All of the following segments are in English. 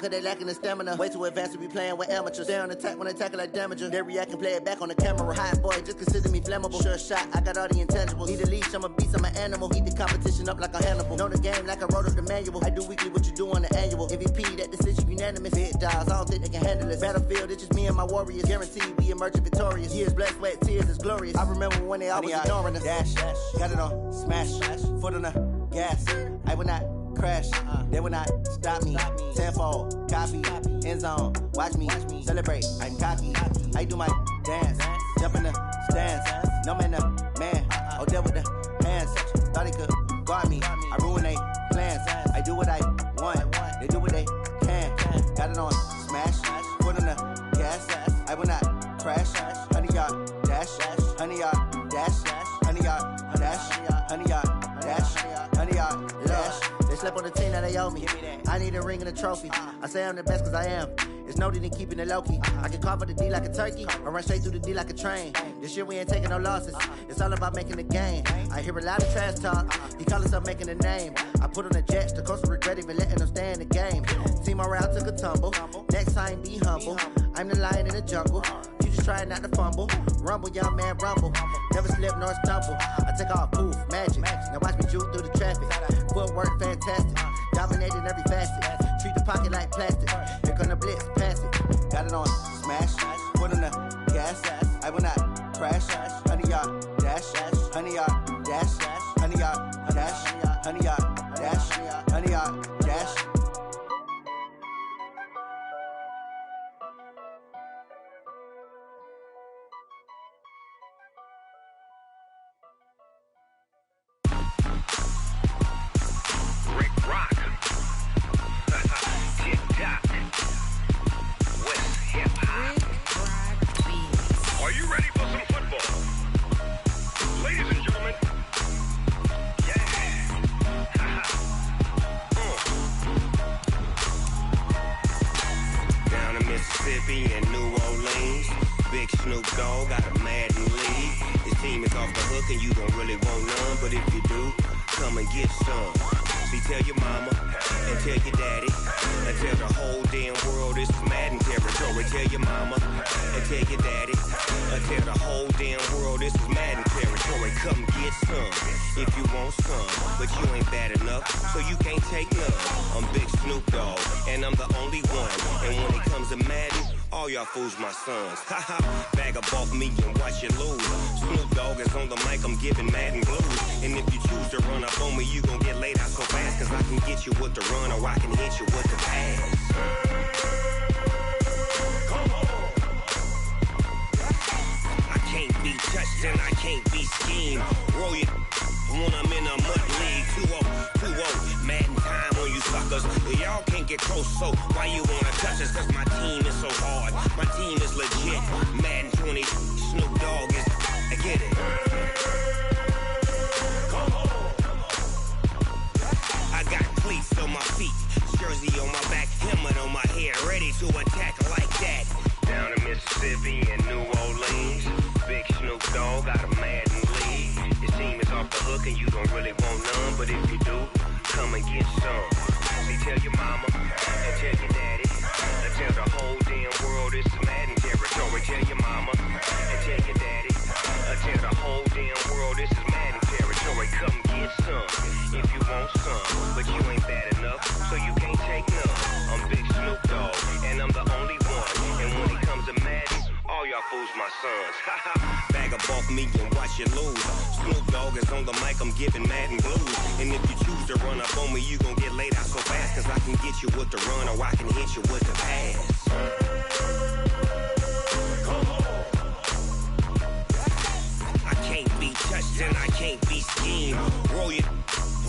cause they lacking the stamina. Way too advanced to be playing with amateurs. Stay on attack when they tackle like damager. They react and play it back on the camera. Hot boy, just consider me flammable. Sure shot, I got all the intangibles. Need a leash, I'm a beast, I'm an animal. Heat the competition up like a Hannibal. Know the game like I wrote up the manual. I do weekly what you do on the annual. MVP, that decision unanimous. Big dogs, I don't think they can handle it. Battlefield, it's just me and my warriors. Guaranteed we emerging victorious. Years, blood, sweat, tears, it's glorious. I remember when they always ignoring us. Dash, got it on, smash, foot on the gas. I will not crash, they will not stop me. Tenfold, copy, end zone, watch me celebrate. I'm cocky, I do my dance, jump in the stands. No man, man, oh there with the hands. Thought he could guard me, I ruin they plans. I do what I want, they do what they can. Got it on, smash, foot on the gas. I will not crash, 100-yard dash, 100-yard dash, 100-yard dash, 100-yard dash, 100-yard dash. They slept on the team that they owe me. I need a ring and a trophy. I say I'm the best cause I am. It's noted in keeping it low-key. I can carve up the D like a turkey or run straight through the D like a train. This year we ain't taking no losses. It's all about making the game. I hear a lot of trash talk. He call himself making a name. I put on the Jets. The coach will regret even letting them stay in the game. Team morale took a tumble. Next time be humble. I'm the lion in the jungle. You just try not to fumble. Rumble, young man, rumble. Never slip nor stumble. I take off, poof, magic. Now watch me juke through the traffic. Footwork fantastic. Dominating every facet. Treat the pocket like plastic. Here come the blitz, pass it. Got it on, smash. Foot on the gas. I will not crash. 100-yard dash. 100-yard dash. 100-yard dash. 100-yard dash. 100-yard dash. Mississippi and New Orleans. Big Snoop Dogg got a Madden league. His team is off the hook and you don't really want none, but if you do, come and get some. See, tell your mama and tell your daddy and tell the whole damn world this is Madden territory. Tell your mama and tell your daddy and tell the whole damn world this is Madden territory. Come get some if you want some, but you ain't bad enough, so you can't take none. I'm Big Snoop Dogg and I'm the only one. And when it comes to Madden, all y'all fools my sons. Haha, bag up off me and watch you lose. Snoop Dogg is on the mic, I'm giving Madden blues. And if you choose to run up on me, you gon' get laid out so fast. Cause I can get you with the run or I can hit you with the pass. Come on. I can't be touched and I can't be schemed. Roll you when I'm in a mud league. 2-0, 2-0, Madden time on you suckers. Y'all can't get close, so why you wanna touch us? Cause my team is so hard, my team is legit. Madden 20, Snoop Dogg is, I get it. Come on. I got cleats on my feet, jersey on my back, helmet on my head, ready to attack like that. Down in Mississippi and New Orleans, Big Snoop Dogg got a Madden league. His team is off the hook and you don't really want none, but if you do, come and get some. See, tell your mama and tell your daddy and tell the whole damn world this is Madden territory. Tell your mama and tell your daddy and tell the whole damn world this is Madden territory. Come get some if you want some, but you ain't bad enough, so you can't take none. I'm Big Snoop Dogg and I'm the only one. And when it comes to Madden, all y'all fools my sons. Bag up off me and watch you lose. Snoop Dogg is on the mic, I'm giving Madden blues. And if you choose to run up on me, you gon' get laid out so fast. Cause I can get you with the run or I can hit you with the pass. Come on. I can't be touched and I can't be schemed. Roll you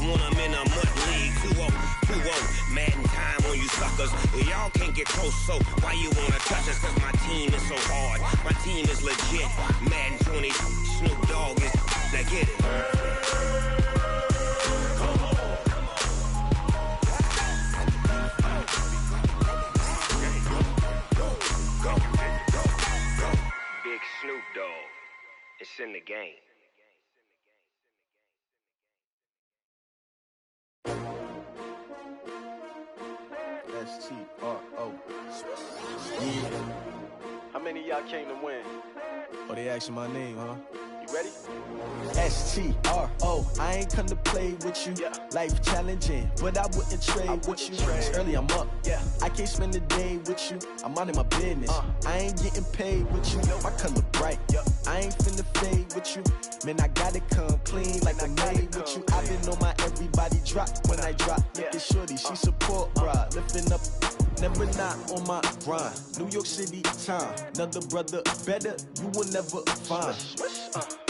when I'm in a mud league. 2-0, 2-0, Madden time on you suckers. Y'all can't get close, so why you wanna touch us? Cause my team is so hard, my team is legit. Madden 20, Snoop Dogg is, now get it. Come on. Go. Big Snoop Dogg, it's in the game. STR. I came to win. Oh, they asking my name, huh? You ready? S-T-R-O, I ain't come to play with you. Yeah. Life challenging, but I wouldn't trade with you. It's early, I'm up. Yeah. I can't spend the day with you. I'm out of my business. I ain't getting paid with you. My color bright. I ain't finna fade with you. Man, I gotta come clean like I made with you. I've been on my everybody drop when I drop. Look at shorty, she support, bruh. Lifting up, never not on my grind. New York City time. Another brother better, you will never find.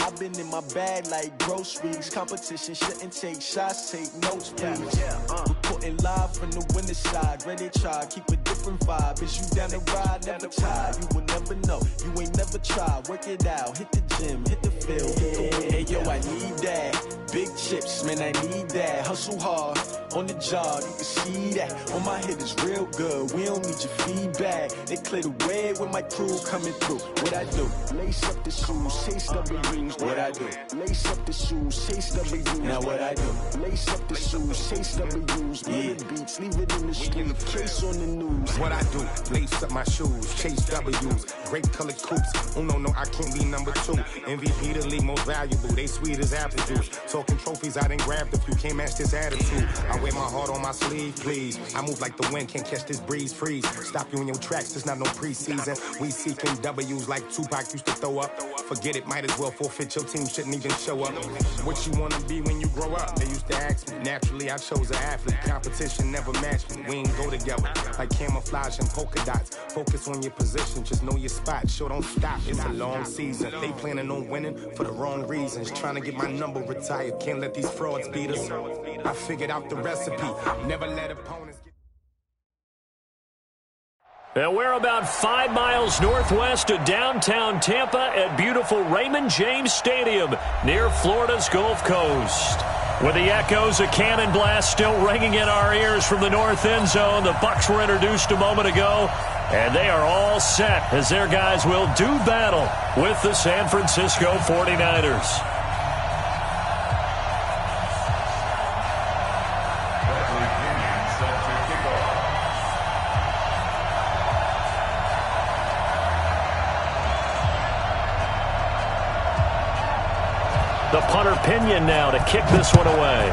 I've been in my bag like groceries. Competition shouldn't take shots, take notes, please. Reporting live from the winter side. Ready to try, keep a different vibe. Is you down the ride, never tired. You will never know, you ain't never tried. Work it out, hit the gym, hit the field, hit the wind. Hey yo, I need that. Big chips, man, I need that. Hustle hard, on the job, you can see that. On my head is real good, we don't need your feedback. They clear the way when my crew coming through. What I do? Lace up the shoes, chase W's. What I do? Lace up the shoes, chase W's. Now what I do? Lace up the shoes, chase W's. Murder beats, leave it in the street, case on the news. What I do? Lace up my shoes, chase W's. Great colored coops. Oh no, I can't be number 2. MVP the league most valuable. They sweet as apple juice. Talking trophies, I done grabbed a few. Can't match this attitude. I wear my heart on my sleeve, please. I move like the wind, can't catch this breeze. Freeze. Stop you in your tracks, there's not no preseason. We seeking W's like Tupac used to throw up. Forget it, might as well forfeit. Your team shouldn't even show up. What you wanna be when you grow up? They used to ask me. Naturally, I chose an athlete. Competition never matched me. We ain't go together like camouflage and polka dots. Focus on your position, just know your spot. Sure, don't stop. It's a long season. They planning on winning for the wrong reasons. Trying to get my number retired. Can't let these frauds beat us. I figured out the recipe. Never let opponents get. And we're about 5 miles northwest of downtown Tampa at beautiful Raymond James Stadium near Florida's Gulf Coast. With the echoes of cannon blast still ringing in our ears from the north end zone, the Bucs were introduced a moment ago, and they are all set as their guys will do battle with the San Francisco 49ers. The punter Pinion now to kick this one away.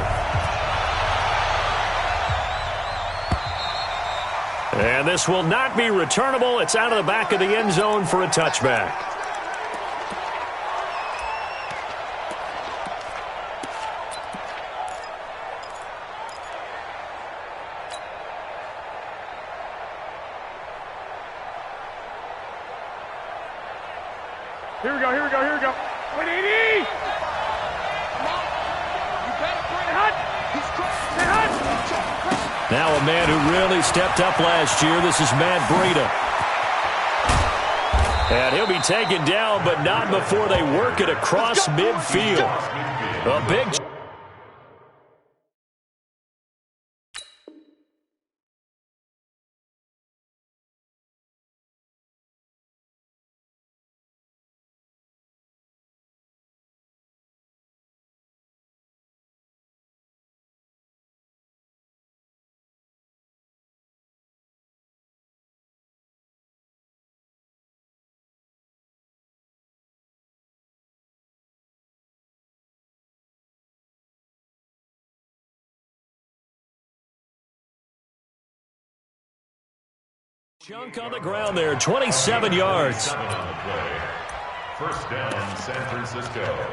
And this will not be returnable. It's out of the back of the end zone for a touchback. Here we go. 180! Now a man who really stepped up last year. This is Matt Breida. And he'll be taken down, but not before they work it across midfield. A big... Chunk on the ground there, 27 yards. 7 on the play. First down, San Francisco.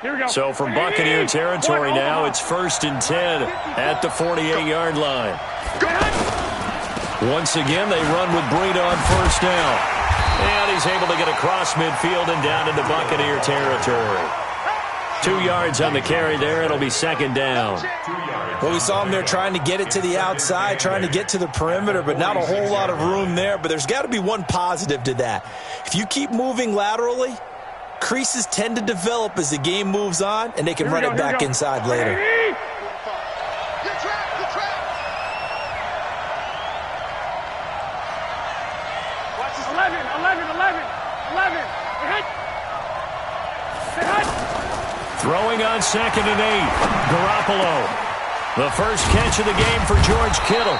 Here we go. So from Buccaneer territory now, it's 1st and 10 at the 48-yard line. Once again, they run with Breida on first down. And he's able to get across midfield and down into Buccaneer territory. 2 yards on the carry there. It'll be 2nd down. Well, we saw him there trying to get it to the outside, trying to get to the perimeter, but not a whole lot of room there. But there's got to be one positive to that. If you keep moving laterally, creases tend to develop as the game moves on, and they can run it back inside later. on 2nd and 8. Garoppolo. The first catch of the game for George Kittle.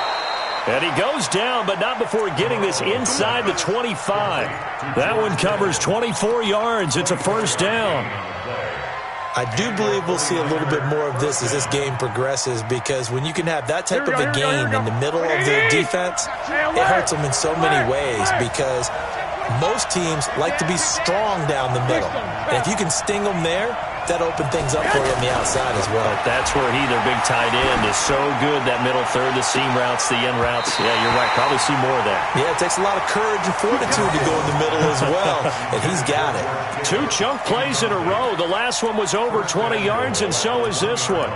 And he goes down, but not before getting this inside the 25. That one covers 24 yards. It's a first down. I do believe we'll see a little bit more of this as this game progresses, because when you can have that type of a gain in the middle of the defense, it hurts them in so many ways, because most teams like to be strong down the middle. And if you can sting them there, that opened things up for you on the outside as well. But that's where he, their big tight end, is so good, that middle third, the seam routes, the end routes. Yeah, you're right. Probably see more of that. Yeah, it takes a lot of courage and fortitude to go in the middle as well, and he's got it. 2 chunk plays in a row. The last one was over 20 yards, and so is this one.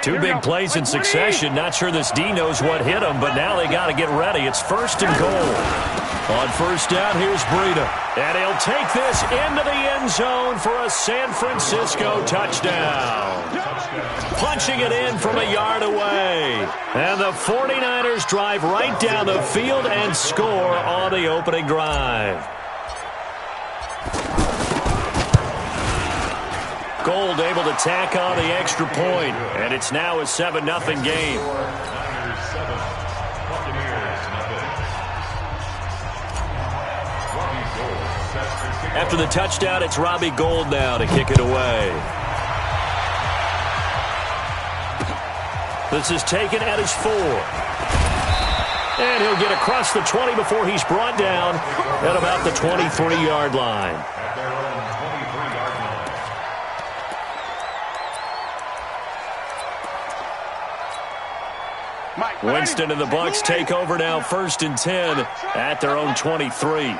2 big plays in succession. Not sure this D knows what hit him, but now they got to get ready. It's 1st and goal. On first down, here's Breida. And he'll take this into the end zone for a San Francisco touchdown. Punching it in from a yard away. And the 49ers drive right down the field and score on the opening drive. Gold able to tack on the extra point. And it's now a 7-0 game. After the touchdown, it's Robbie Gould now to kick it away. This is taken at his 4. And he'll get across the 20 before he's brought down at about the 23-yard line. Winston and the Bucs take over now, 1st and 10 at their own 23.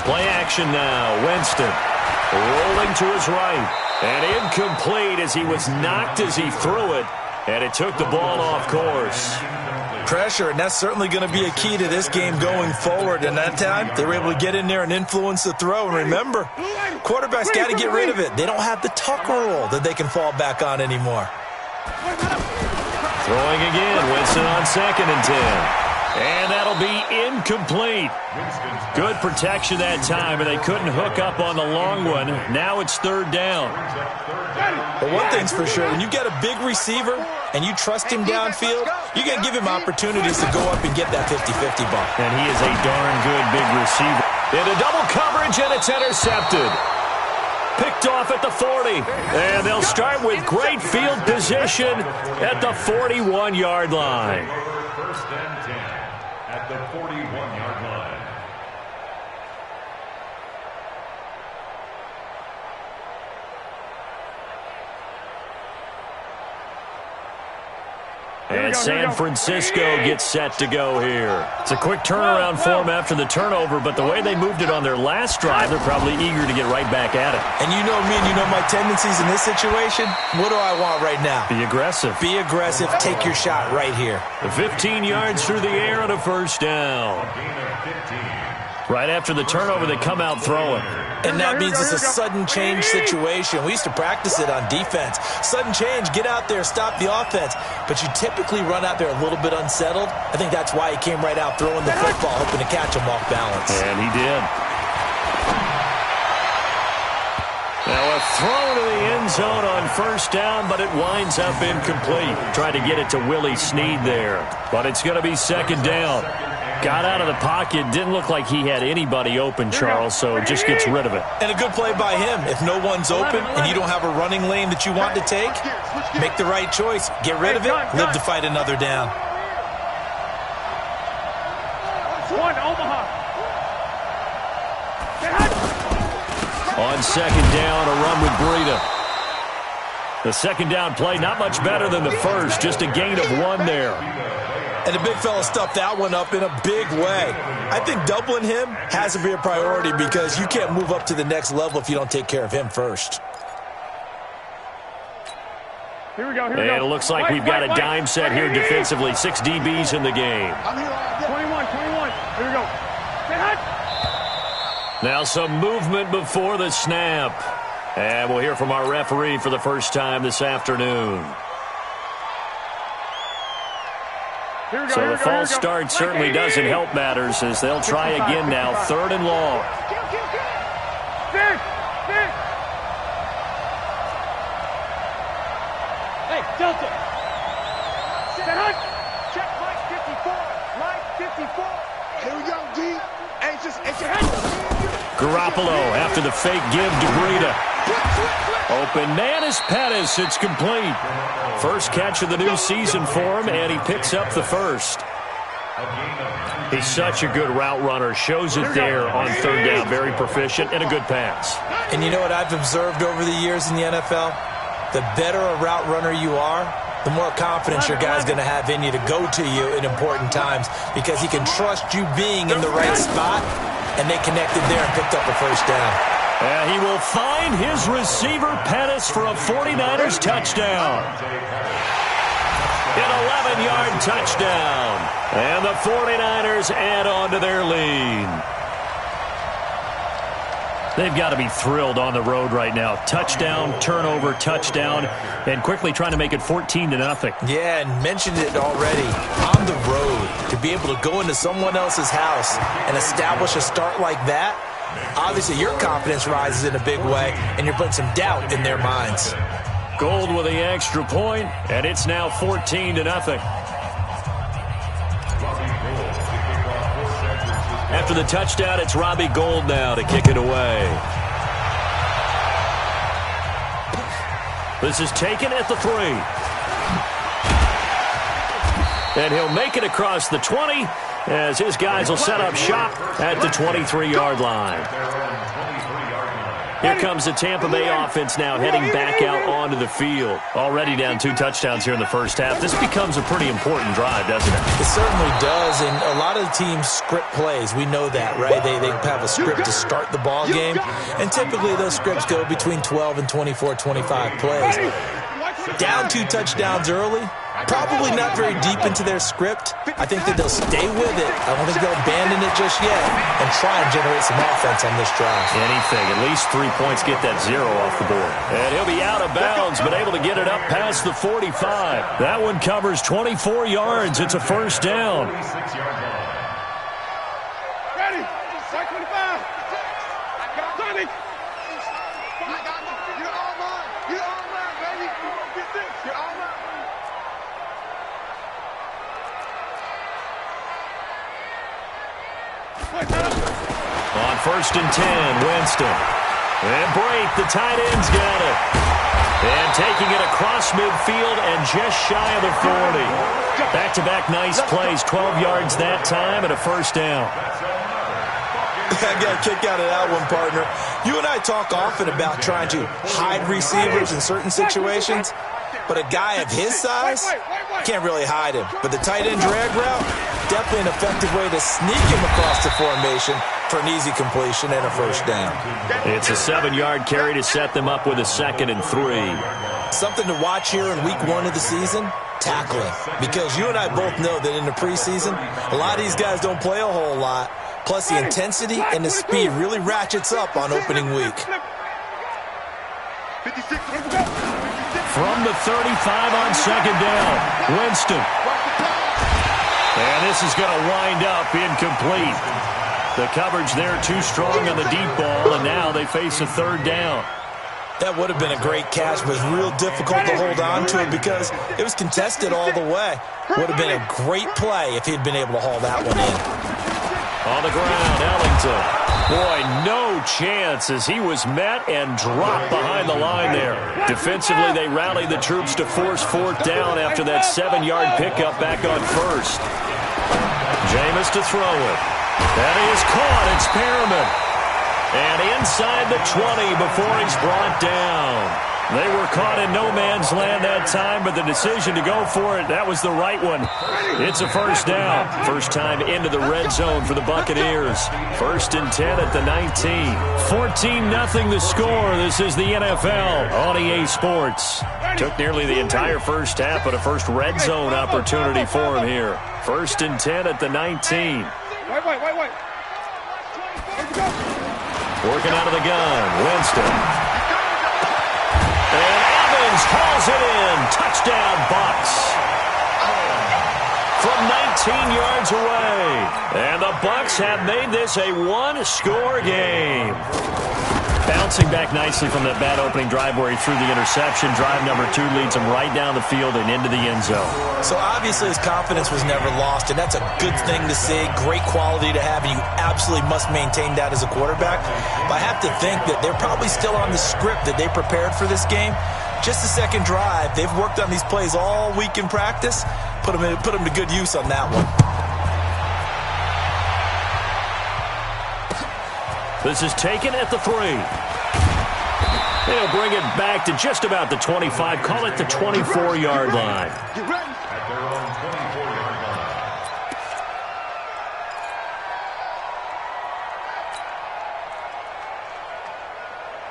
Play action now. Winston rolling to his right. And incomplete as he was knocked as he threw it. And it took the ball off course. Pressure, and that's certainly going to be a key to this game going forward. And that time, they were able to get in there and influence the throw. And remember, quarterbacks got to get rid of it. They don't have the tucker roll that they can fall back on anymore. Throwing again. Winston on 2nd and 10. And that'll be incomplete. Good protection that time, and they couldn't hook up on the long one. Now it's 3rd down. But one thing's for sure, when you get a big receiver and you trust him downfield, you're going to give him opportunities to go up and get that 50-50 ball. And he is a darn good big receiver. Into double coverage, and it's intercepted. Picked off at the 40. And they'll start with great field position at the 41-yard line. 1st and 10 at the 41-yard line. And San Francisco gets set to go here. It's a quick turnaround for them after the turnover, but the way they moved it on their last drive, they're probably eager to get right back at it. And you know me and you know my tendencies in this situation. What do I want right now? Be aggressive. Be aggressive. Take your shot right here. 15 yards through the air and a first down. Right after the turnover, they come out throwing. And that means it's a sudden change situation. We used to practice it on defense. Sudden change, get out there, stop the offense. But you typically run out there a little bit unsettled. I think that's why he came right out throwing the football, hoping to catch him off balance. And he did. Now a throw to the end zone on first down, but it winds up incomplete. Tried to get it to Willie Snead there. But it's going to be 2nd down. Got out of the pocket. Didn't look like he had anybody open, Charles, so just gets rid of it. And a good play by him. If no one's open and you don't have a running lane that you want to take, make the right choice. Get rid of it. Live to fight another down. On 2nd down, a run with Breida. The 2nd down play, not much better than the first. Just a gain of 1 there. And the big fella stuffed that one up in a big way. I think doubling him has to be a priority, because you can't move up to the next level if you don't take care of him first. Here we go. And it looks like we've got a dime set here defensively. 6 DBs in the game. 21. Here we go. Now some movement before the snap. And we'll hear from our referee for the first time this afternoon. So the false start certainly doesn't help matters, as they'll try again now. 3rd and long. Garoppolo after the fake give to Breida. Open man is Pettis. It's complete. First catch of the new season for him, and he picks up the first. He's such a good route runner. Shows it there on third down. Very proficient and a good pass. And you know what I've observed over the years in the NFL? The better a route runner you are, the more confidence your guy's going to have in you to go to you in important times because he can trust you being in the right spot, and they connected there and picked up a first down. And he will find his receiver, Pettis, for a 49ers touchdown. An 11-yard touchdown. And the 49ers add on to their lead. They've got to be thrilled on the road right now. Touchdown, turnover, touchdown, and quickly trying to make it 14-0. Yeah, and mentioned it already. On the road, to be able to go into someone else's house and establish a start like that, obviously your confidence rises in a big way, and you're putting some doubt in their minds. Gold with the extra point, and it's now 14-0. After the touchdown, it's Robbie Gould now to kick it away. This is taken at the 3. And he'll make it across the 20 as his guys will set up shop at the 23-yard line. Here comes the Tampa Bay offense now heading back out onto the field. Already down 2 touchdowns here in the first half. This becomes a pretty important drive, doesn't it? It certainly does, and a lot of the teams script plays. We know that, right? They have a script to start the ball game, and typically those scripts go between 12 and 24, 25 plays. Down 2 touchdowns early, probably not very deep into their script. I think that they'll stay with it. I don't think they'll abandon it just yet and try and generate some offense on this drive. Anything. At least 3 points get that 0 off the board. And he'll be out of bounds, but able to get it up past the 45. That one covers 24 yards. It's a first down. Ready? 25. Sonny. You're all mine. You're all mine, baby. Get this. You're all mine. On 1st and 10, Winston. And Brate, the tight end's got it. And taking it across midfield and just shy of the 40. Back-to-back nice plays, 12 yards that time and a first down. I got a kick out of that one, partner. You and I talk often about trying to hide receivers in certain situations, but a guy of his size can't really hide him. But the tight end drag route, definitely an effective way to sneak him across the formation for an easy completion and a first down. It's a 7-yard carry to set them up with a 2nd and 3. Something to watch here in week 1 of the season, tackling. Because you and I both know that in the preseason, a lot of these guys don't play a whole lot. Plus the intensity and the speed really ratchets up on opening week. From the 35 on 2nd down, Winston. And this is going to wind up incomplete. The coverage there too strong on the deep ball, and now they face a 3rd down. That would have been a great catch, but it was real difficult to hold on to it because it was contested all the way. Would have been a great play if he'd been able to haul that one in. On the ground, Ellington. Boy, no chance as he was met and dropped behind the line there. Defensively, they rallied the troops to force 4th down after that 7-yard pickup back on 1st. Jameis to throw it. That is caught. It's Perriman. And inside the 20 before he's brought down. They were caught in no man's land that time, but the decision to go for it, that was the right one. It's a first down. First time into the red zone for the Buccaneers. 1st and 10 at the 19. 14-0 the score. This is the NFL on EA Sports. Took nearly the entire first half, but a first red zone opportunity for him here. 1st and 10 at the 19. Wait. Working out of the gun, Winston. And Evans hauls it in. Touchdown, Bucs. From 19 yards away. And the Bucs have made this a 1-score game. Bouncing back nicely from that bad opening drive where he threw the interception. Drive number 2 leads him right down the field and into the end zone. So obviously his confidence was never lost, and that's a good thing to see, great quality to have, and you absolutely must maintain that as a quarterback. But I have to think that they're probably still on the script that they prepared for this game. Just the second drive, they've worked on these plays all week in practice. Put them to good use on that one. This is taken at the 3. They'll bring it back to just about the 25. Call it the 24-yard line. Get ready. At their own 24-yard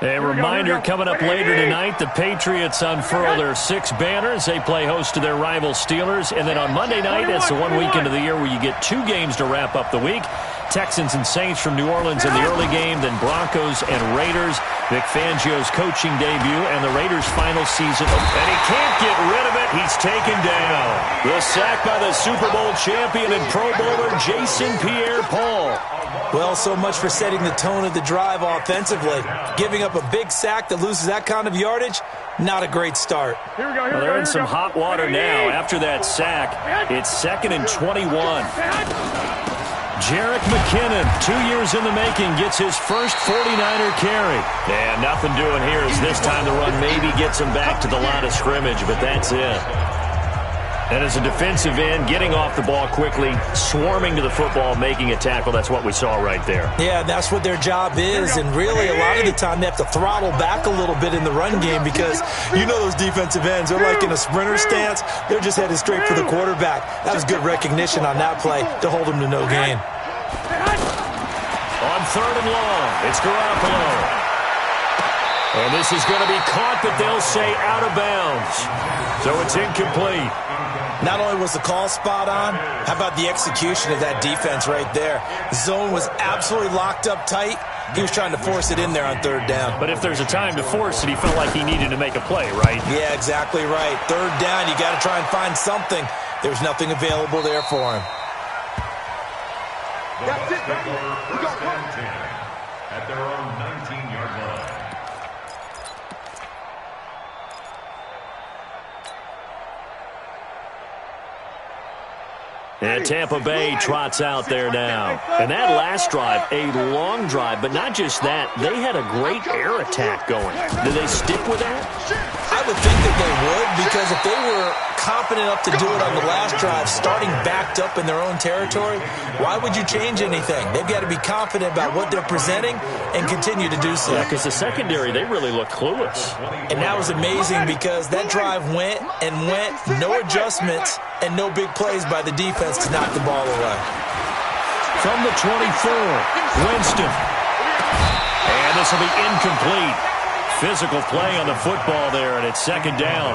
line. A reminder coming up later tonight, the Patriots unfurl their 6 banners. They play host to their rival Steelers. And then on Monday night, it's the one weekend of the year where you get 2 games to wrap up the week. Texans and Saints from New Orleans in the early game, then Broncos and Raiders. Vic Fangio's coaching debut and the Raiders' final season. And he can't get rid of it. He's taken down. The sack by the Super Bowl champion and Pro Bowler Jason Pierre-Paul. Well, so much for setting the tone of the drive offensively. Giving up a big sack that loses that kind of yardage, not a great start. Well, they're in some hot water now. After that sack, it's 2nd and 21. Jerick McKinnon, 2 years in the making, gets his first 49er carry. And nothing doing here as this time the run maybe gets him back to the line of scrimmage, but that's it. And as a defensive end, getting off the ball quickly, swarming to the football, making a tackle, that's what we saw right there. Yeah, that's what their job is, and really a lot of the time they have to throttle back a little bit in the run game because you know those defensive ends, they're like in a sprinter stance. They're just headed straight for the quarterback. That was good recognition on that play to hold him to no gain. On 3rd and long, it's Garoppolo. And this is going to be caught, but they'll say out of bounds. So it's incomplete. Not only was the call spot on, how about the execution of that defense right there? The zone was absolutely locked up tight. He was trying to force it in there on 3rd down. But if there's a time to force it, he felt like he needed to make a play, right? Yeah, exactly right. 3rd down, you got to try and find something. There's nothing available there for him. That's it, baby. We got 1 and 10 at their own 19-yard line. And Tampa Bay trots out there now. And that last drive, a long drive, but not just that, they had a great air attack going. Do they stick with that? I would think that they would, because if they were confident enough to do it on the last drive, starting backed up in their own territory, why would you change anything? They've got to be confident about what they're presenting and continue to do so. Yeah, because the secondary, they really look clueless. And that was amazing because that drive went and went, no adjustments and no big plays by the defense to knock the ball away. From the 24, Winston. And this will be incomplete. Physical play on the football there, and it's 2nd down.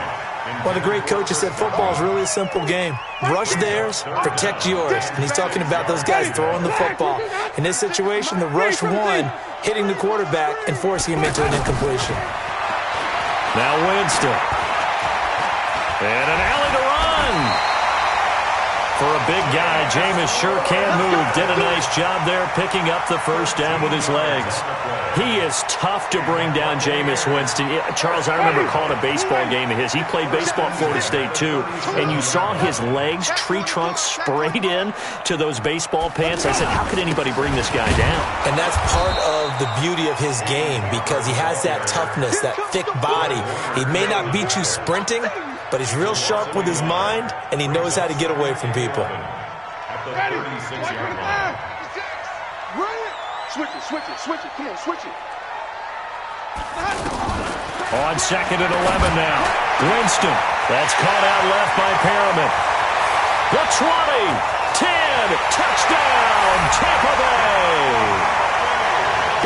One of the great coaches said football is really a simple game. Rush theirs, protect yours. And he's talking about those guys throwing the football. In this situation, the rush won, hitting the quarterback and forcing him into an incompletion. Now Winston. And an alley to run. For a big guy, Jameis sure can move. Did a nice job there picking up the 1st down with his legs. He is tough to bring down, Jameis Winston. Charles, I remember calling a baseball game of his. He played baseball at Florida State, too. And you saw his legs, tree trunks sprayed in to those baseball pants. I said, how could anybody bring this guy down? And that's part of the beauty of his game because he has that toughness, that thick body. He may not beat you sprinting, but he's real sharp with his mind, and he knows how to get away from people. At the 36-yard line. Switch it. Come on, switch it. On 2nd and 11 now. Winston. That's caught out left by Perriman. The 20, 10, touchdown, Tampa Bay.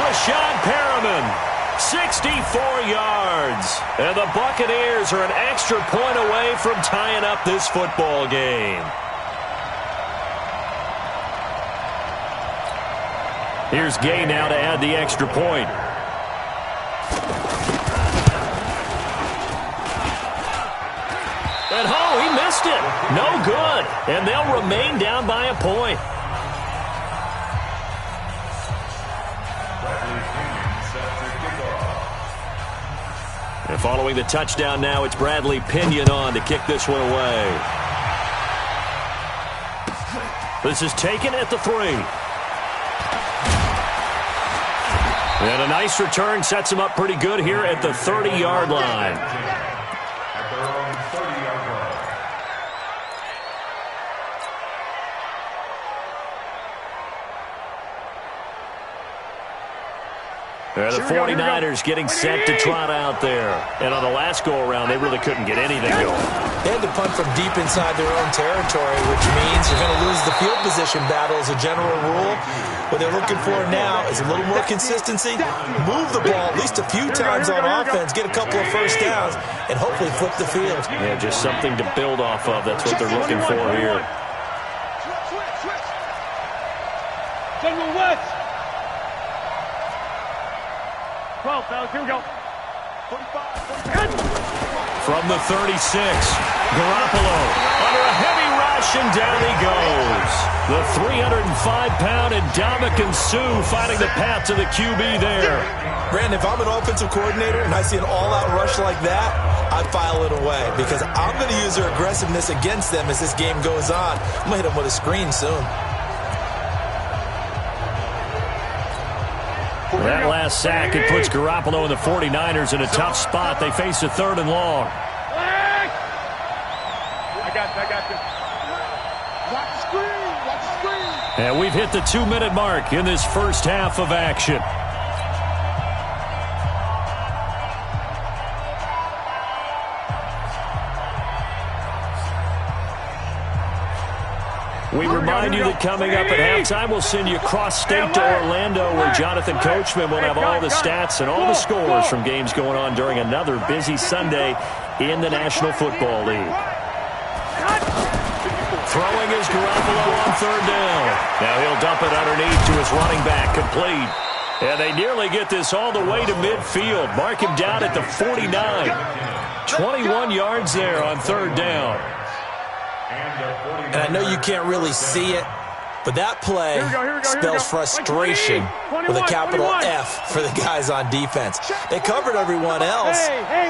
Rashad Perriman, 64 yards. And the Buccaneers are an extra point away from tying up this football game. Here's Gay now to add the extra point. And he missed it. No good. And they'll remain down by a point. And following the touchdown now, it's Bradley Pinion on to kick this one away. This is taken at the 3. And a nice return sets him up pretty good here at the 30-yard line. At their own 30-yard line. The 49ers getting set to trot out there. And on the last go-around, they really couldn't get anything going. They had to punt from deep inside their own territory, which means you're going to lose the field position battle as a general rule. What they're looking for now is a little more consistency, move the ball at least a few times on offense, get a couple of first downs, and hopefully flip the field. Yeah, just something to build off of. That's what they're looking for here. General West. 12, fellas, here we go. 45. From the 36, Garoppolo under a heavy rush, and down he goes. The 305-pound Ndamukong Suh finding the path to the QB there. Brandon, if I'm an offensive coordinator and I see an all-out rush like that, I file it away because I'm going to use their aggressiveness against them as this game goes on. I'm going to hit them with a screen soon. That last sack, it puts Garoppolo and the 49ers in a tough spot. They face a 3rd and long. I got you. Watch the screen. And we've hit the 2-minute mark in this first half of action. We remind you that coming up at halftime, we'll send you cross-state to Orlando, where Jonathan Coachman will have all the stats and all the scores from games going on during another busy Sunday in the National Football League. Throwing is Garoppolo on 3rd down. Now he'll dump it underneath to his running back, complete. And they nearly get this all the way to midfield. Mark him down at the 49. 21 yards there on 3rd down. And I know you can't really see it, but that play spells frustration with a capital F for the guys on defense. They covered everyone else,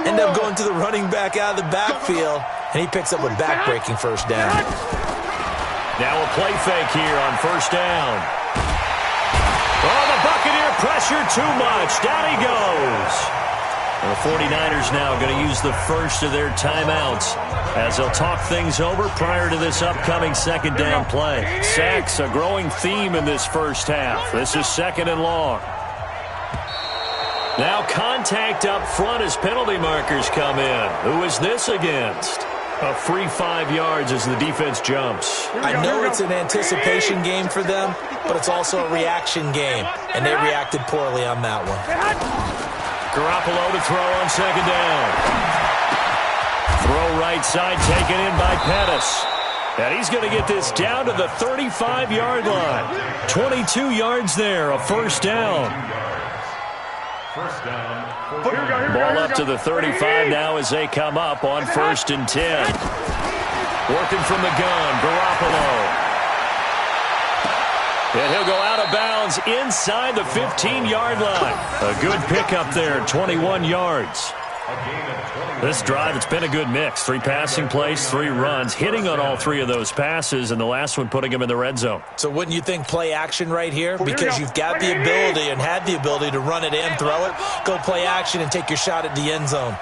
end up going to the running back out of the backfield, and he picks up a back-breaking first down. Now a play fake here on 1st down. Oh, the Buccaneer pressure too much. Down he goes. The 49ers now going to use the first of their timeouts as they'll talk things over prior to this upcoming 2nd down play. Sacks, a growing theme in this first half. This is 2nd and long. Now contact up front as penalty markers come in. Who is this against? A free 5 yards as the defense jumps. I know it's an anticipation game for them, but it's also a reaction game, and they reacted poorly on that one. Garoppolo to throw on 2nd down. Throw right side taken in by Pettis. And he's going to get this down to the 35-yard line. 22 yards there, a 1st down. First down. Ball up to the 35 now as they come up on 1st and 10. Working from the gun, Garoppolo. And he'll go out of bounds inside the 15-yard line. A good pickup there, 21 yards. This drive, it's been a good mix. 3 passing plays, 3 runs, hitting on all 3 of those passes, and the last one putting him in the red zone. So wouldn't you think play action right here? Because you've got the ability and had the ability to run it and throw it. Go play action and take your shot at the end zone.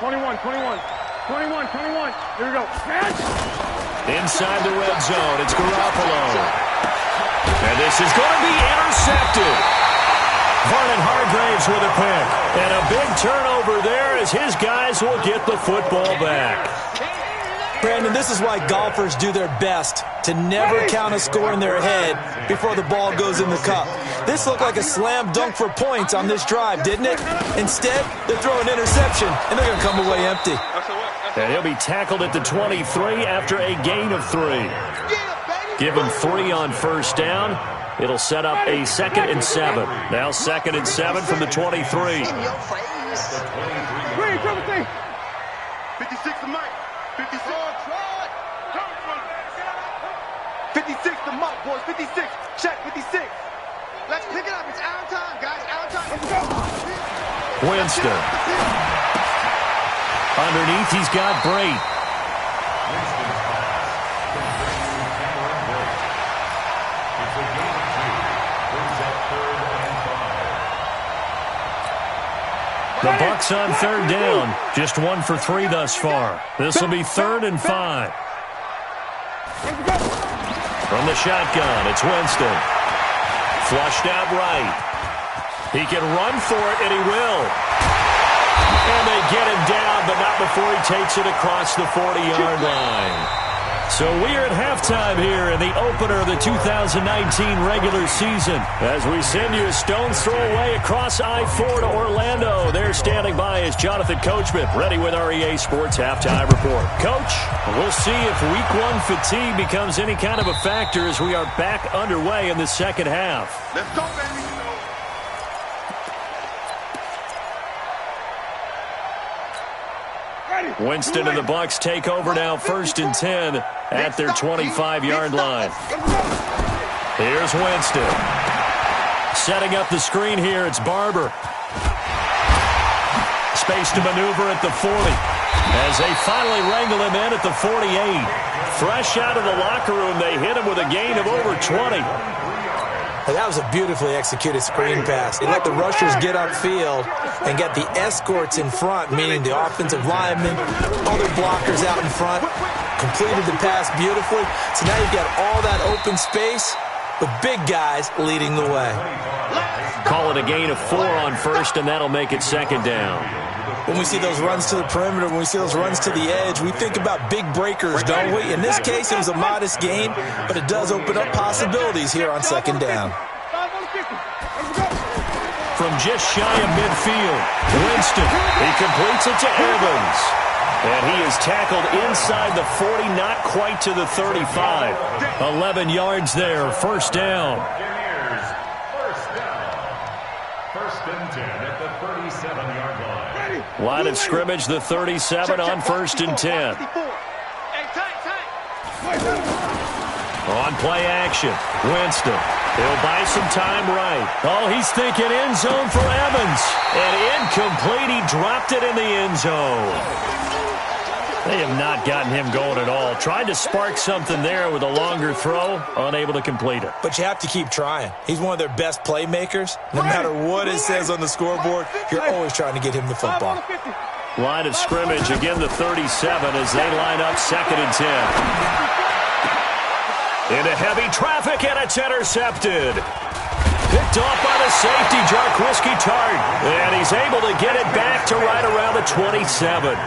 21. Here we go. Inside the red zone, it's Garoppolo. And this is going to be intercepted. Vernon Hargraves with a pick. And a big turnover there as his guys will get the football back. Brandon, this is why golfers do their best to never count a score in their head before the ball goes in the cup. This looked like a slam dunk for points on this drive, didn't it? Instead, they throw an interception, and they're going to come away empty. And he'll be tackled at the 23 after a gain of 3. Give him 3 on 1st down. It'll set up a 2nd and 7. Now 2nd and 7 from the 23. 56 to Mike. 56. 56 to Mike, boys. 56. Check 56. Let's pick it up. It's our time, guys. Our time. Let's go. Winston. Underneath, he's got Brate. Winston's pass completes to Cameron Brate. It's a gain of 2. Brings up 3rd and 5. The Bucs on 3rd down. Just 1 for 3 thus far. This will be 3rd and 5. From the shotgun, it's Winston. Flushed out right. He can run for it, and he will. And they get him down, but not before he takes it across the 40-yard line. So we are at halftime here in the opener of the 2019 regular season. As we send you a stone's throw away across I-4 to Orlando. There standing by is Jonathan Coachman, ready with our EA Sports Halftime Report. Coach, we'll see if Week 1 fatigue becomes any kind of a factor as we are back underway in the second half. Let's go, baby. Winston and the Bucs take over now, 1st and 10 at their 25-yard line. Here's Winston. Setting up the screen here, it's Barber. Space to maneuver at the 40 as they finally wrangle him in at the 48. Fresh out of the locker room, they hit him with a gain of over 20. That was a beautifully executed screen pass. He let the rushers get upfield and get the escorts in front, meaning the offensive linemen, other blockers out in front, completed the pass beautifully. So now you've got all that open space with big guys leading the way. Call it a gain of 4 on 1st, and that'll make it 2nd down. When we see those runs to the perimeter, when we see those runs to the edge, we think about big breakers, don't we? In this case, it was a modest gain, but it does open up possibilities here on 2nd down. From just shy of midfield, Winston, he completes it to Evans. And he is tackled inside the 40, not quite to the 35. 11 yards there, 1st down. Buccaneers, 1st down. 1st and 10 at the 37-yard line. Line of scrimmage, the 37 on 1st and 10. On play action, Winston. He'll buy some time right. Oh, he's thinking end zone for Evans. And incomplete, he dropped it in the end zone. They have not gotten him going at all. Tried to spark something there with a longer throw, unable to complete it. But you have to keep trying. He's one of their best playmakers. No matter what it says on the scoreboard, you're always trying to get him the football. Line of scrimmage, again the 37 as they line up 2nd and 10. Into heavy traffic, and it's intercepted. Picked off by the safety, Jarquiski Tart. And he's able to get it back to right around the 27.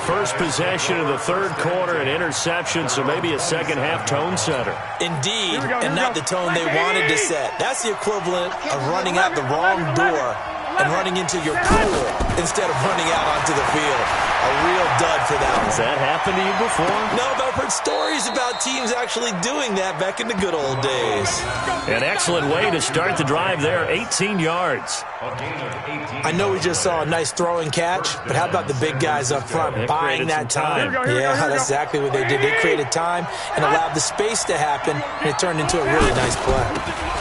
First possession of the 3rd quarter, an interception, so maybe a second-half tone setter. Indeed, and not the tone they wanted to set. That's the equivalent of running out the wrong door and running into your pool instead of running out onto the field. A real dud for that one. Has that happened to you before? No, but I've heard stories about teams actually doing that back in the good old days. An excellent way to start the drive there, 18 yards. I know we just saw a nice throwing catch, but how about the big guys up front buying that time? Yeah, that's exactly what they did. They created time and allowed the space to happen, and it turned into a really nice play.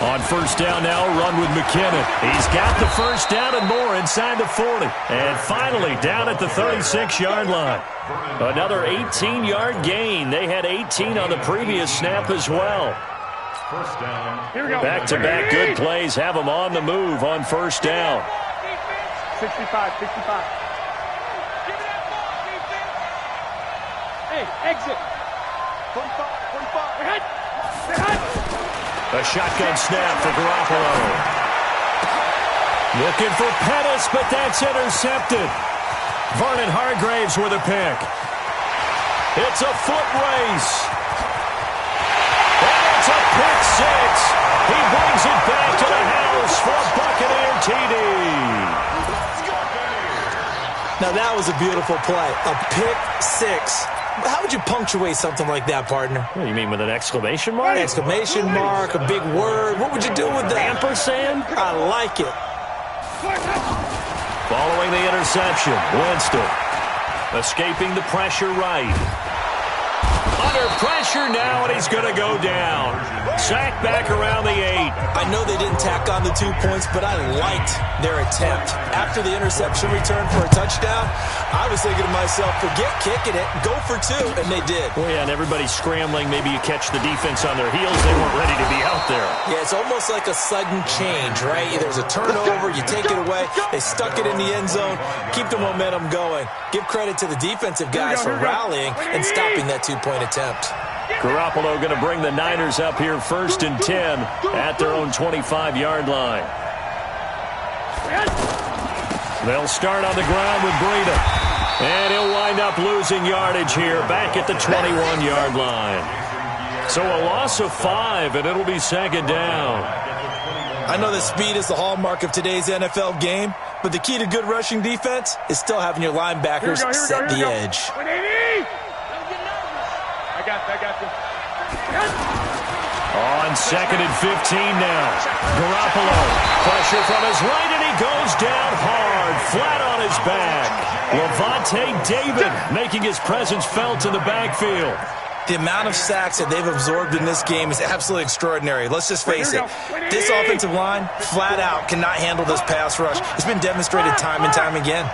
On 1st down now, run with McKinnon. He's got the 1st down and more inside the 40. And finally, down at the 36-yard line. Another 18-yard gain. They had 18 on the previous snap as well. 1st down. Back-to-back good plays have them on the move on 1st down. 65. Hey, exit. 45. A shotgun snap for Garoppolo. Looking for Pettis, but that's intercepted. Vernon Hargraves with a pick. It's a foot race. And it's a pick 6. He brings it back to the house for a Buccaneer TD. Now that was a beautiful play. A pick 6. How would you punctuate something like that, partner? What do you mean, with an exclamation mark? An exclamation mark, a big word. What would you do with that? Ampersand? I like it. Following the interception, Winston escaping the pressure right. under pressure now, and he's going to go down. Sacked back around the 8. I know they didn't tack on the 2 points, but I liked their attempt. After the interception return for a touchdown, I was thinking to myself, forget kicking it, go for 2, and they did. Well, yeah, and everybody's scrambling. Maybe you catch the defense on their heels. They weren't ready to be out there. Yeah, it's almost like a sudden change, right? There's a turnover, you take it away, they stuck it in the end zone, keep the momentum going. Give credit to the defensive guys for rallying and stopping that 2-point attempt. Garoppolo going to bring the Niners up here 1st and 10 at their own 25-yard line. They'll start on the ground with Breida. And he'll wind up losing yardage here back at the 21-yard line. So a loss of 5, and it'll be 2nd down. I know that speed is the hallmark of today's NFL game, but the key to good rushing defense is still having your linebackers set the edge. I got you. On 2nd and 15 now. Garoppolo, pressure from his right, and he goes down hard, flat on his back. Levante David making his presence felt in the backfield. The amount of sacks that they've absorbed in this game is absolutely extraordinary. Let's just face it. This offensive line, flat out, cannot handle this pass rush. It's been demonstrated time and time again.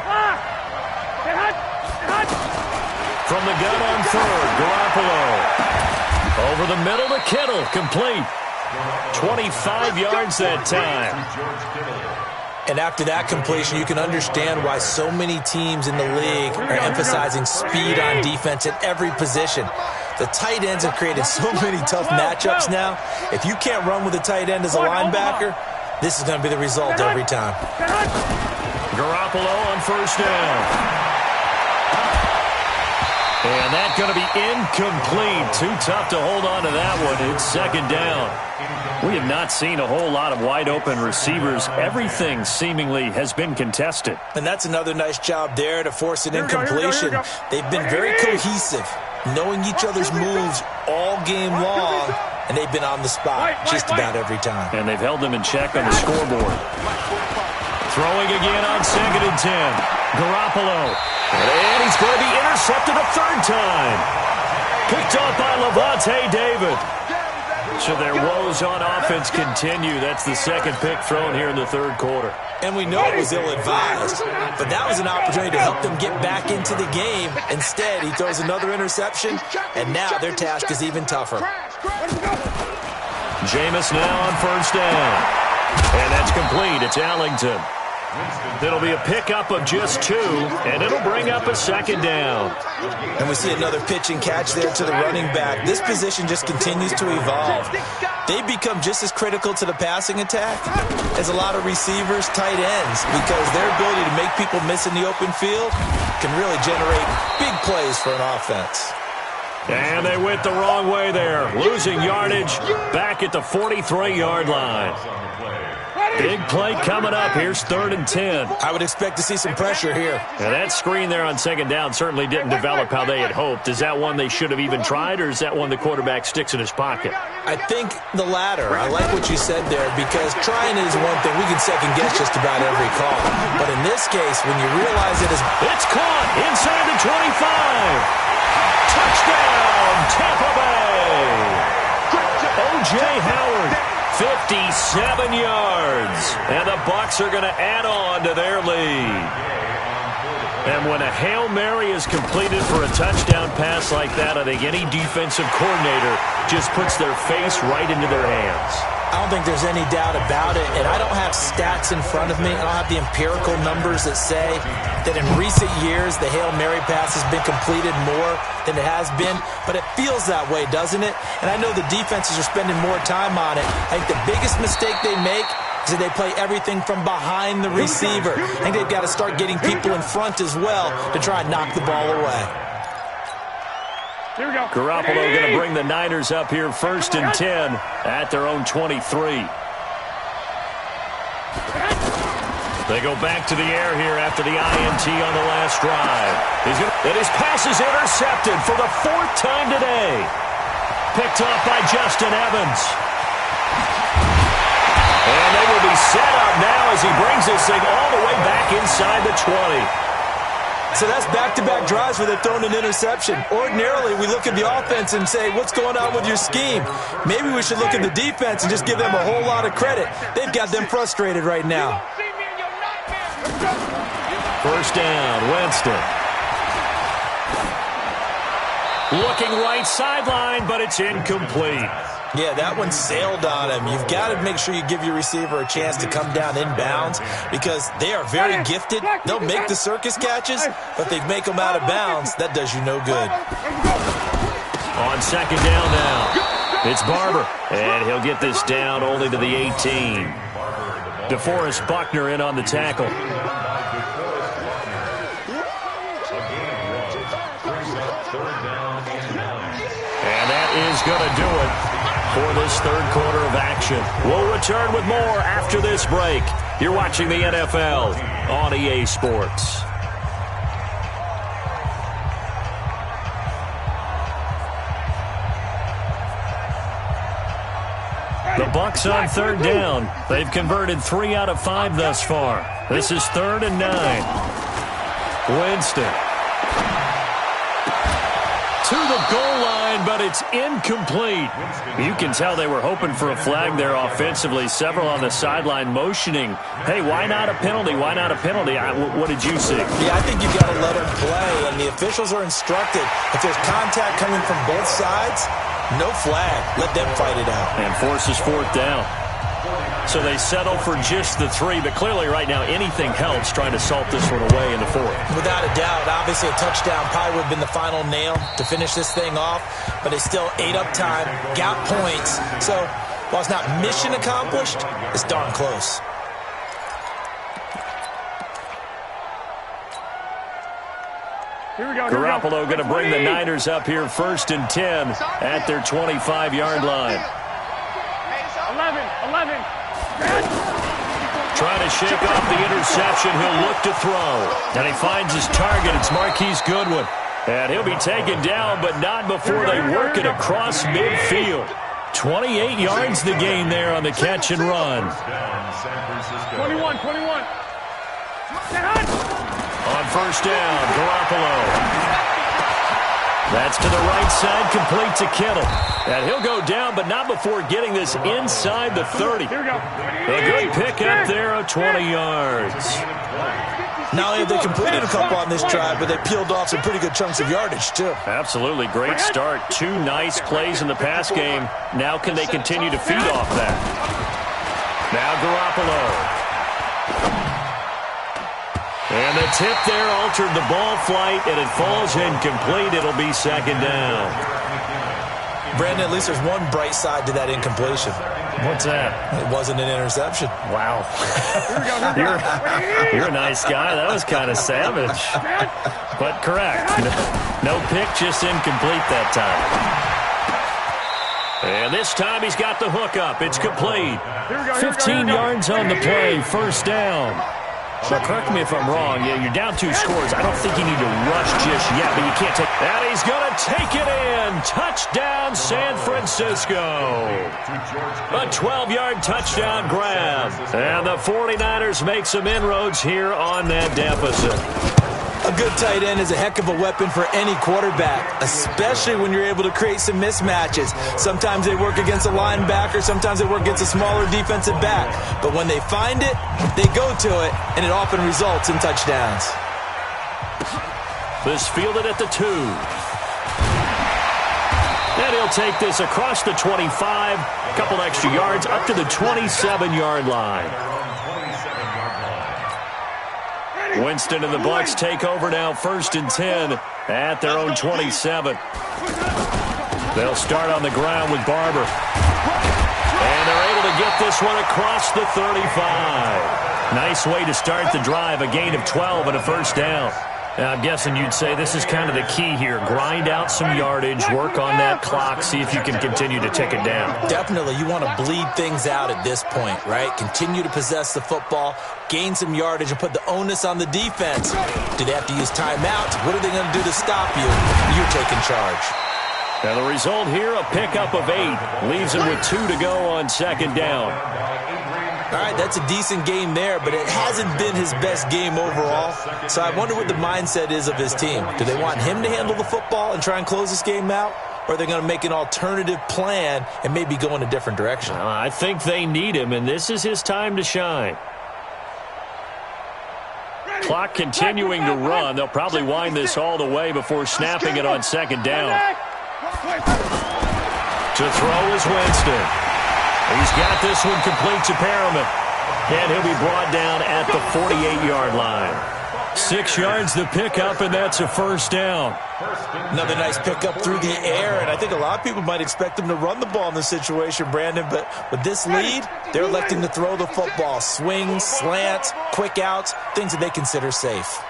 From the gun on 3rd, Garoppolo. Over the middle to Kittle, complete. 25 yards that time. And after that completion, you can understand why so many teams in the league are emphasizing speed on defense at every position. The tight ends have created so many tough matchups now. If you can't run with a tight end as a linebacker, this is going to be the result every time. Garoppolo on 1st down. And that's going to be incomplete. Too tough to hold on to that one. It's 2nd down. We have not seen a whole lot of wide-open receivers. Everything seemingly has been contested. And that's another nice job there to force an incompletion. They've been very cohesive, knowing each other's moves all game long, and they've been on the spot just about every time. And they've held them in check on the scoreboard. Throwing again on 2nd and 10. Garoppolo. And he's going to be intercepted a 3rd time. Picked off by Levante David. So their woes on offense continue. That's the 2nd pick thrown here in the 3rd quarter. And we know it was ill-advised, but that was an opportunity to help them get back into the game. Instead, he throws another interception, and now their task is even tougher. Jameis now on 1st down. And that's complete. It's Allington. It'll be a pickup of just 2, and it'll bring up a 2nd down. And we see another pitch and catch there to the running back. This position just continues to evolve. They become just as critical to the passing attack as a lot of receivers, tight ends, because their ability to make people miss in the open field can really generate big plays for an offense. And they went the wrong way there, losing yardage back at the 43-yard line. Big play coming up. Here's 3rd and 10. I would expect to see some pressure here. Now that screen there on 2nd down certainly didn't develop how they had hoped. Is that one they should have even tried, or is that one the quarterback sticks in his pocket? I think the latter. I like what you said there, because trying is one thing. We can second-guess just about every call. But in this case, when you realize it is... It's caught inside the 25. Touchdown, Tampa Bay. O.J. Howard. 57 yards, and the Bucs are going to add on to their lead. And when a Hail Mary is completed for a touchdown pass like that, I think any defensive coordinator just puts their face right into their hands. I don't think there's any doubt about it, and I don't have stats in front of me. I don't have the empirical numbers that say that in recent years the Hail Mary pass has been completed more than it has been, but it feels that way, doesn't it? And I know the defenses are spending more time on it. I think the biggest mistake they make is that they play everything from behind the receiver. I think they've got to start getting people in front as well to try and knock the ball away. Here we go. Garoppolo going to bring the Niners up here 1st and 10 at their own 23. They go back to the air here after the INT on the last drive. And his pass is intercepted for the 4th time today. Picked off by Justin Evans. And they will be set up now as he brings this thing all the way back inside the 20. So that's back-to-back drives where they're throwing an interception. Ordinarily, we look at the offense and say, what's going on with your scheme? Maybe we should look at the defense and just give them a whole lot of credit. They've got them frustrated right now. First down, Winston. Looking right sideline, but it's incomplete. Yeah, that one sailed on him. You've got to make sure you give your receiver a chance to come down inbounds because they are very gifted. They'll make the circus catches, but they make them out of bounds. That does you no good. On second down now, it's Barber, and he'll get this down only to the 18. DeForest Buckner in on the tackle. And that is going to do it for this third quarter of action. We'll return with more after this break. You're watching the NFL on EA Sports. The Bucs on third down. They've converted 3 out of 5 thus far. This is 3rd and 9. Winston. To the goal line, but it's incomplete. You can tell they were hoping for a flag there offensively. Several on the sideline motioning, hey, why not a penalty? Why not a penalty? What did you see? Yeah, I think you've got to let them play, and the officials are instructed. If there's contact coming from both sides, no flag. Let them fight it out. And forces 4th down. So they settle for just the 3, but clearly right now anything helps trying to salt this one away in the 4th. Without a doubt, obviously a touchdown probably would have been the final nail to finish this thing off, but it's still ate up time, got points. So while it's not mission accomplished, it's darn close. Garoppolo going to bring the Niners up here 1st and 10 at their 25-yard line. 11. Trying to shake off the interception. He'll look to throw. And he finds his target. It's Marquise Goodwin. And he'll be taken down, but not before they work it across midfield. 28 yards the gain there on the catch and run. 21. On first down, Garoppolo. That's to the right side, complete to Kittle. And he'll go down, but not before getting this inside the 30. Here we go. A good pickup there of 20 yards. Not only have they completed a couple on this drive, but they peeled off some pretty good chunks of yardage, too. Absolutely. Great start. 2 nice plays in the pass game. Now can they continue to feed off that? Now Garoppolo. And the tip there altered the ball flight, and it falls incomplete. It'll be 2nd down. Brandon, at least there's one bright side to that incompletion. What's that? It wasn't an interception. Wow. You're a nice guy. That was kind of savage. But correct. No pick, just incomplete that time. And this time he's got the hook up. It's complete. 15 yards on the play. First down. But correct me if I'm wrong. Yeah, you're down 2 scores. I don't think you need to rush just yet, but you can't take. And he's going to take it in. Touchdown, San Francisco. A 12-yard touchdown grab. And the 49ers make some inroads here on that deficit. A good tight end is a heck of a weapon for any quarterback, especially when you're able to create some mismatches. Sometimes they work against a linebacker, sometimes they work against a smaller defensive back. But when they find it, they go to it, and it often results in touchdowns. This fielded at the 2. And he'll take this across the 25, a couple extra yards, up to the 27-yard line. Winston and the Bucs take over now, 1st and 10 at their own 27. They'll start on the ground with Barber. And they're able to get this one across the 35. Nice way to start the drive, a gain of 12 and a first down. Now, I'm guessing you'd say this is kind of the key here. Grind out some yardage, work on that clock, see if you can continue to tick it down. Definitely. You want to bleed things out at this point, right? Continue to possess the football, gain some yardage, and put the onus on the defense. Do they have to use timeouts? What are they going to do to stop you? You're taking charge. Now, the result here, a pickup of 8. Leaves them with 2 to go on 2nd down. All right, that's a decent game there, but it hasn't been his best game overall. So I wonder what the mindset is of his team. Do they want him to handle the football and try and close this game out? Or are they going to make an alternative plan and maybe go in a different direction? I think they need him, and this is his time to shine. Clock continuing to run. They'll probably wind this all the way before snapping it on second down. To throw is Winston. He's got this one complete to Perriman. And he'll be brought down at the 48-yard line. 6 yards to pick up, and that's a first down. Another nice pickup through the air, and I think a lot of people might expect him to run the ball in this situation, Brandon, but with this lead, they're electing to throw the football. Swings, slants, quick outs, things that they consider safe.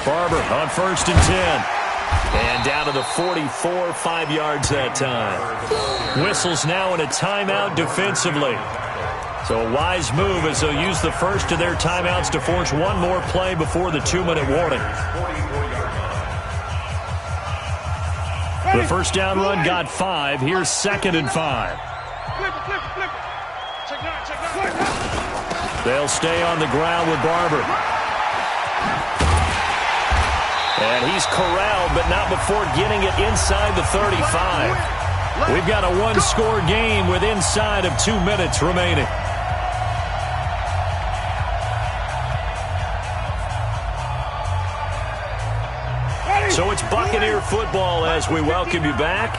Barber on 1st and 10. And down to the 44, 5 yards that time. Whistles now in a timeout defensively. So a wise move as they'll use the first of their timeouts to force one more play before the 2-minute warning. The first down run got 5. Here's 2nd and 5. They'll stay on the ground with Barber. And he's corralled, but not before getting it inside the 35. We've got a one-score game with inside of 2 minutes remaining. So it's Buccaneer football as we welcome you back.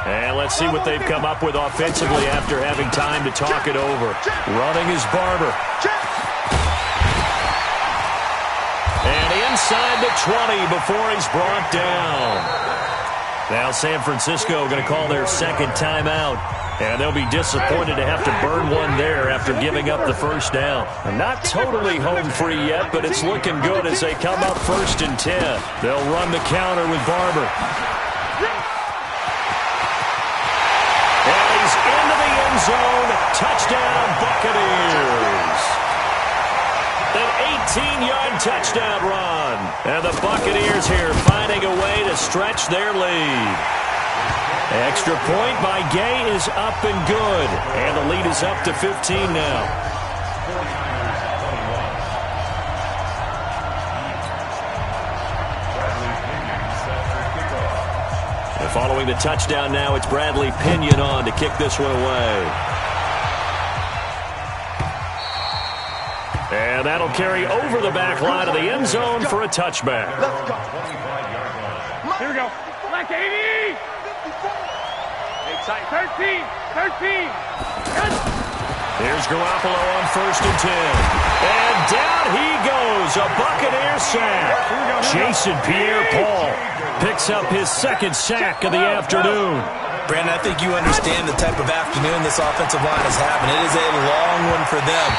And let's see what they've come up with offensively after having time to talk it over. Running is Barber. And inside the 20 before he's brought down. Now San Francisco going to call their second timeout. And they'll be disappointed to have to burn one there after giving up the first down. Not totally home free yet, but it's looking good as they come up 1st and 10. They'll run the counter with Barber. And he's into the end zone. Touchdown, Buccaneers. An 18-yard touchdown run. And the Buccaneers here finding a way to stretch their lead. Extra point by Gay is up and good. And the lead is up to 15 now. And following the touchdown now, it's Bradley Pinion on to kick this one away. And that'll carry over the back line of the end zone for a touchback. Here we go. Black 80! 13! Here's Garoppolo on 1st and 10. And down he goes. A Buccaneer sack. Jason Pierre-Paul picks up his second sack of the afternoon. Brandon, I think you understand the type of afternoon this offensive line is having. It is a long one for them.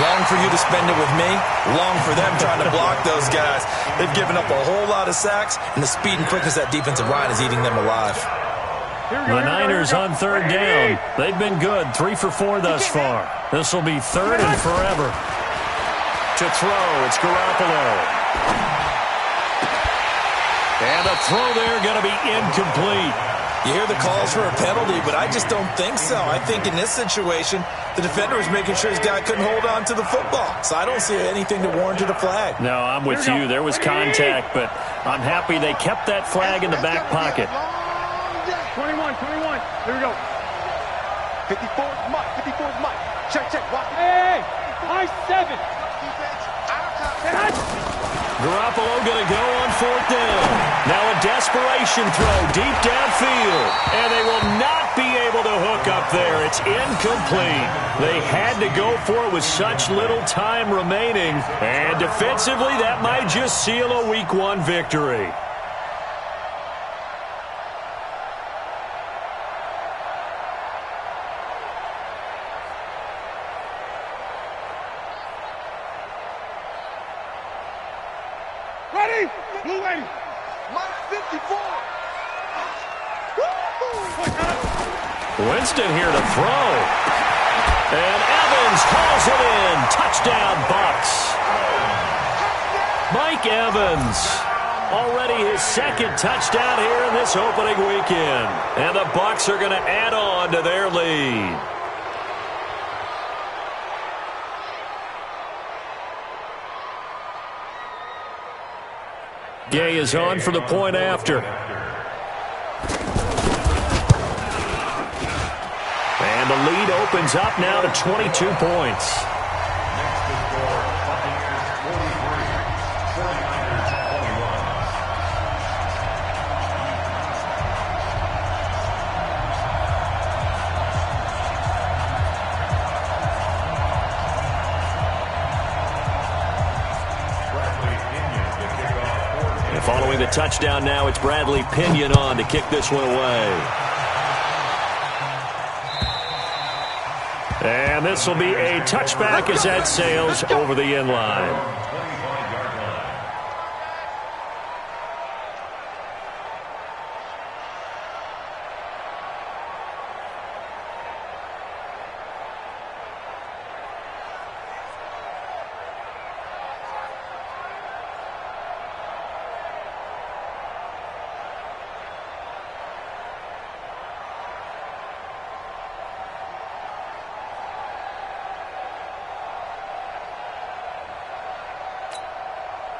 Long for you to spend it with me. Long for them trying to block those guys. They've given up a whole lot of sacks, and the speed and quickness of that defensive line is eating them alive. The Niners on 3rd down. They've been good. 3 for 4 thus far. This will be 3rd and forever. To throw, it's Garoppolo. And a throw there going to be incomplete. You hear the calls for a penalty, but I just don't think so. I think in this situation, the defender was making sure his guy couldn't hold on to the football. So I don't see anything that warranted a flag. No, I'm with you. There was contact, but I'm happy they kept that flag in the back pocket. 21. Here we go. 54's Mike. Check. Watch it. Hey! I-7. Garoppolo going to go on 4th down. Now a desperation throw deep downfield. And they will not be able to hook up there. It's incomplete. They had to go for it with such little time remaining. And defensively, that might just seal a Week 1 victory. Ready? Blue lady. Mike 54. Winston here to throw. And Evans hauls it in. Touchdown, Bucks. Mike Evans. Already his second touchdown here in this opening weekend. And the Bucs are going to add on to their lead. Gay is on for the point after. And the lead opens up now to 22 points. Following the touchdown now, it's Bradley Pinion on to kick this one away. And this will be a touchback as that sails over the end line.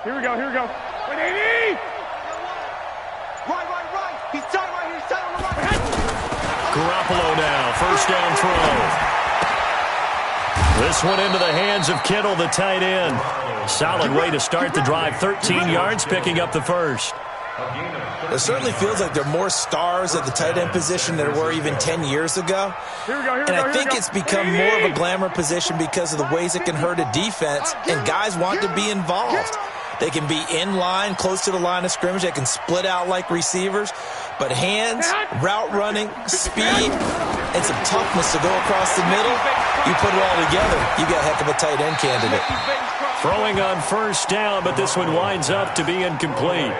Here we go. Wait, 80! Right. He's tight right here. He's tight on the right. Garoppolo now, first down throw. This one into the hands of Kittle, the tight end. Solid way to start the drive. 13 yards, picking up the first. It certainly feels like there are more stars at the tight end position than there were even 10 years ago. And I think it's become more of a glamour position because of the ways it can hurt a defense, and guys want to be involved. They can be in line, close to the line of scrimmage. They can split out like receivers. But hands, route running, speed, and some toughness to go across the middle, you put it all together, you got a heck of a tight end candidate. Throwing on first down, but this one winds up to be incomplete.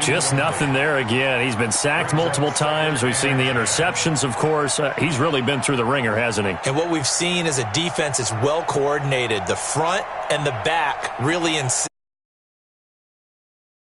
Just nothing there again. He's been sacked multiple times. We've seen the interceptions, of course. He's really been through the ringer, hasn't he? And what we've seen is a defense that's well coordinated. The front and the back really in